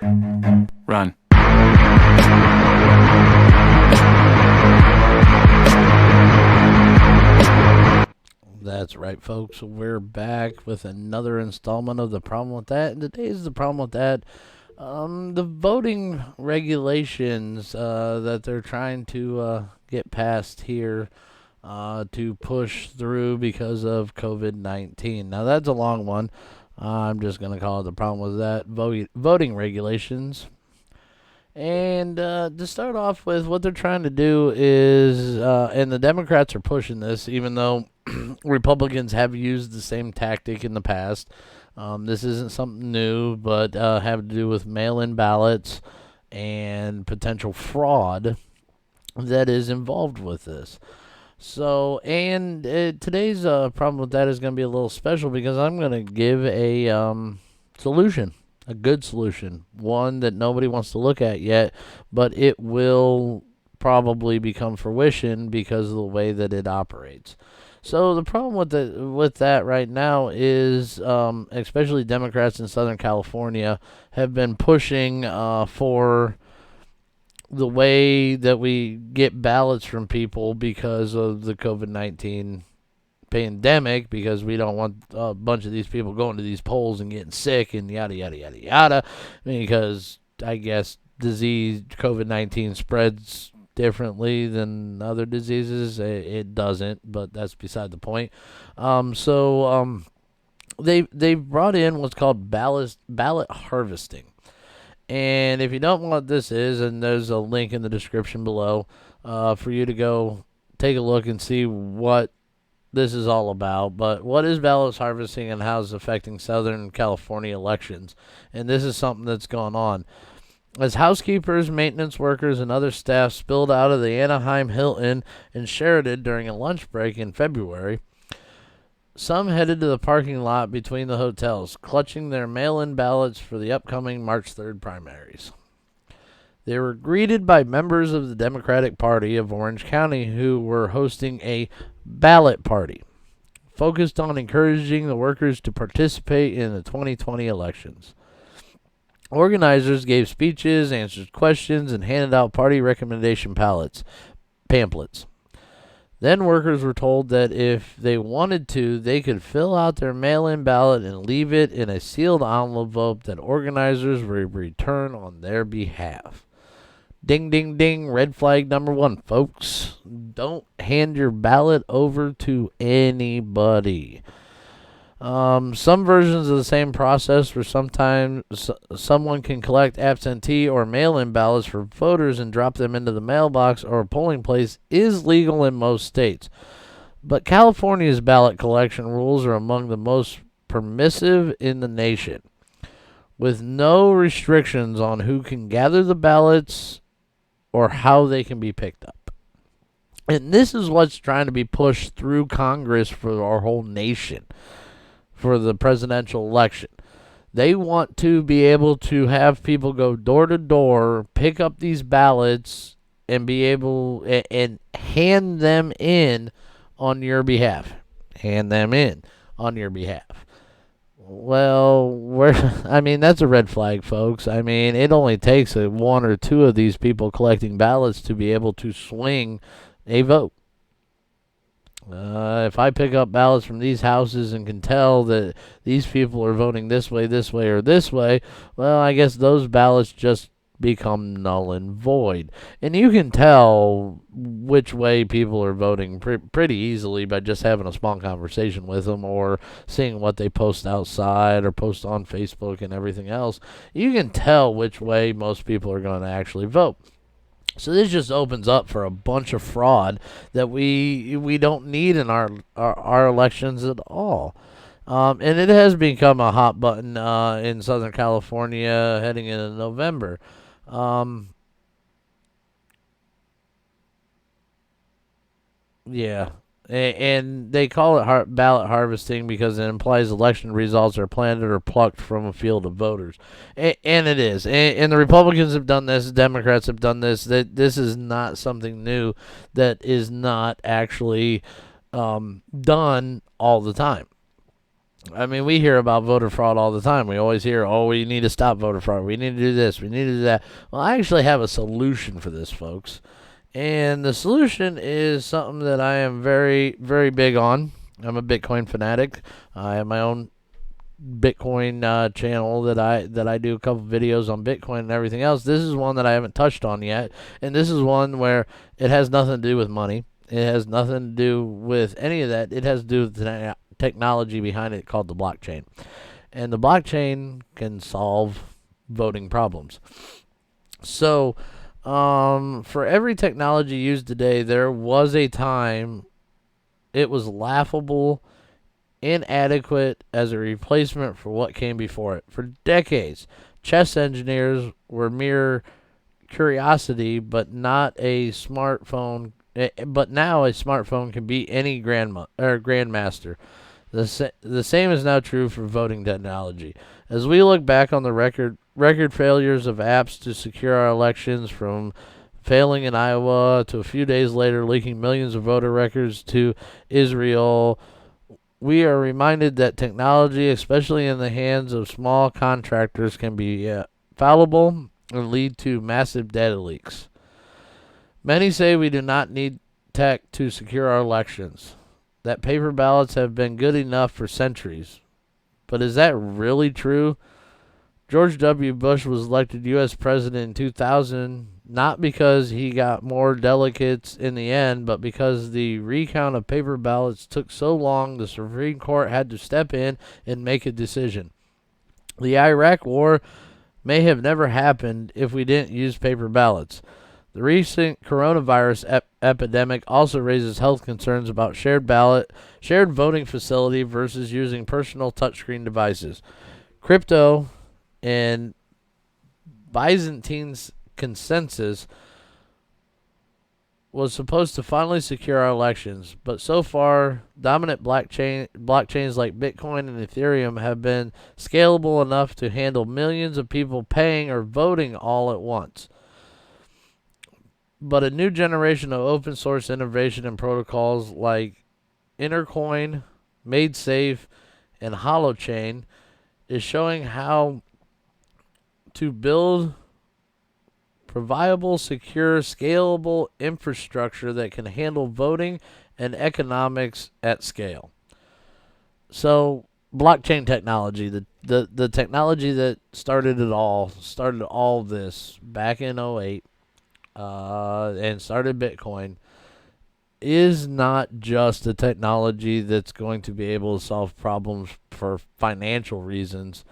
Run. That's right, folks. We're back with another installment of The Problem with That. And today's The Problem with That. The voting regulations that they're trying to get passed here to push through because of COVID-19. Now, that's a long one. I'm just going to call it The Problem with That. Voting regulations. And to start off with, what they're trying to do is, and the Democrats are pushing this, even though Republicans have used the same tactic in the past. This isn't something new, but have to do with mail-in ballots and potential fraud that is involved with this. So, and today's problem with that is going to be a little special because I'm going to give a solution. A good solution, one that nobody wants to look at yet, but it will probably become fruition because of the way that it operates. So the problem with that right now is, especially Democrats in Southern California have been pushing for the way that we get ballots from people because of the COVID-19 pandemic, because we don't want a bunch of these people going to these polls and getting sick and yada yada yada yada, because I guess COVID-19 spreads differently than other diseases. It doesn't, but that's beside the point. They brought in what's called ballot harvesting. And if you don't know what this is, and there's a link in the description below for you to go take a look and see what this is all about. But what is ballot harvesting and how is it affecting Southern California elections? And this is something that's going on. As housekeepers, maintenance workers, and other staff spilled out of the Anaheim Hilton in Sheridan during a lunch break in February, some headed to the parking lot between the hotels, clutching their mail-in ballots for the upcoming March 3rd primaries. They were greeted by members of the Democratic Party of Orange County who were hosting a ballot party focused on encouraging the workers to participate in the 2020 elections. Organizers gave speeches, answered questions, and handed out party recommendation pamphlets. Then workers were told that if they wanted to, they could fill out their mail-in ballot and leave it in a sealed envelope that organizers would return on their behalf. Ding, ding, ding. Red flag number one, folks. Don't hand your ballot over to anybody. Some versions of the same process where sometimes someone can collect absentee or mail-in ballots for voters and drop them into the mailbox or a polling place is legal in most states. But California's ballot collection rules are among the most permissive in the nation, with no restrictions on who can gather the ballots or how they can be picked up. And this is what's trying to be pushed through Congress for our whole nation for the presidential election. They want to be able to have people go door to door, pick up these ballots, and be able and hand them in on your behalf. Hand them in on your behalf. Well, that's a red flag, folks. I mean, it only takes one or two of these people collecting ballots to be able to swing a vote. If I pick up ballots from these houses and can tell that these people are voting this way, or this way, well, I guess those ballots just become null and void. And you can tell which way people are voting pretty easily by just having a small conversation with them or seeing what they post outside or post on Facebook and everything else. You can tell which way most people are going to actually vote. So this just opens up for a bunch of fraud that we don't need in our elections at all. And it has become a hot button in Southern California heading into November. Yeah. And they call it ballot harvesting because it implies election results are planted or plucked from a field of voters. And it is. And the Republicans have done this. Democrats have done this. This is not something new that is not actually done all the time. I mean, we hear about voter fraud all the time. We always hear, oh, we need to stop voter fraud. We need to do this. We need to do that. Well, I actually have a solution for this, folks. And the solution is something that I am very, very big on. I'm a Bitcoin fanatic. I have my own Bitcoin channel that I do a couple videos on Bitcoin and everything else. This is one that I haven't touched on yet, and this is one where it has nothing to do with money. It has nothing to do with any of that. It has to do with the technology behind it called the blockchain. And the blockchain can solve voting problems. So, for every technology used today, there was a time it was laughable, inadequate as a replacement for what came before it. For decades, chess engineers were mere curiosity, but not a smartphone. But now a smartphone can beat any grandmaster. The same is now true for voting technology. As we look back on the record failures of apps to secure our elections, from failing in Iowa to a few days later leaking millions of voter records to Israel, we are reminded that technology, especially in the hands of small contractors, can be fallible and lead to massive data leaks. Many say we do not need tech to secure our elections, that paper ballots have been good enough for centuries. But is that really true? George W. Bush was elected U.S. President in 2000, not because he got more delegates in the end, but because the recount of paper ballots took so long the Supreme Court had to step in and make a decision. The Iraq War may have never happened if we didn't use paper ballots. The recent coronavirus epidemic also raises health concerns about shared voting facility versus using personal touchscreen devices. Crypto and Byzantine consensus was supposed to finally secure our elections, but so far, dominant blockchains like Bitcoin and Ethereum have been scalable enough to handle millions of people paying or voting all at once. But a new generation of open source innovation and protocols like Intercoin, MadeSafe, and Holochain is showing how to build viable, secure, scalable infrastructure that can handle voting and economics at scale. So, blockchain technology, the technology that started all this back in '08, and started Bitcoin, is not just a technology that's going to be able to solve problems for financial reasons,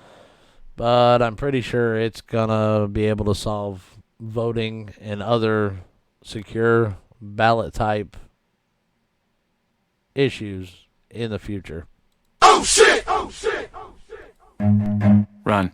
but I'm pretty sure it's going to be able to solve voting and other secure ballot type issues in the future. Oh shit! Oh shit! Oh shit! Run.